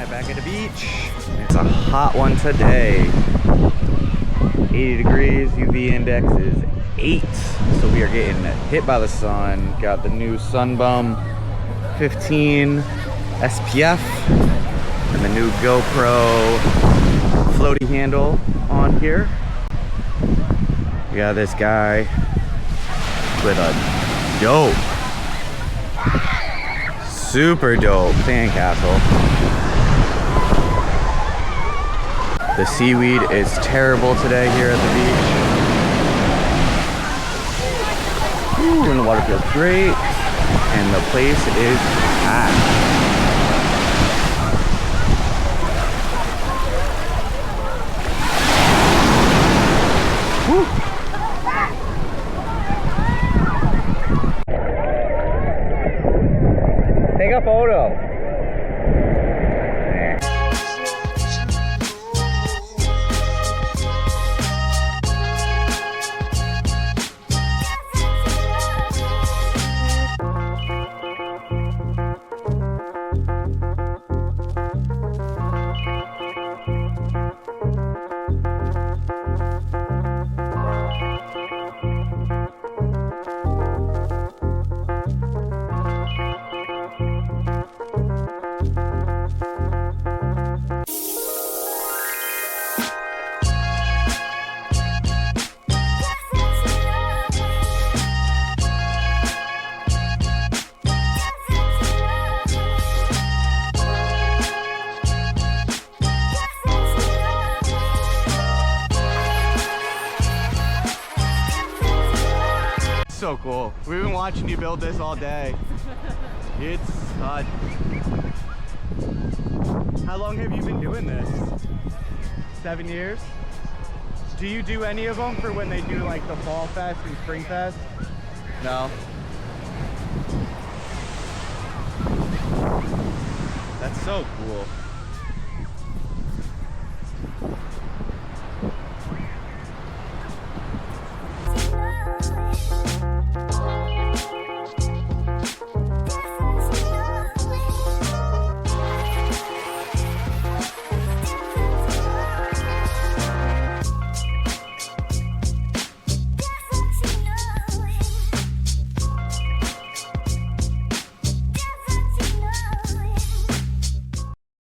Alright, back at the beach. It's a hot one today. 80 degrees, UV index is 8. So we are getting hit by the sun. Got the new Sunbum 15 SPF and the new GoPro floaty handle on here. We got this guy with a dope, super dope sandcastle. The seaweed is terrible today here at the beach. Ooh, and the water feels great, and the place is packed. Take a photo. So cool. We've been watching you build this all day. It's fun. How long have you been doing this? 7 years? Do you do any of them for when they do like the Fall Fest and Spring Fest? No? That's so cool.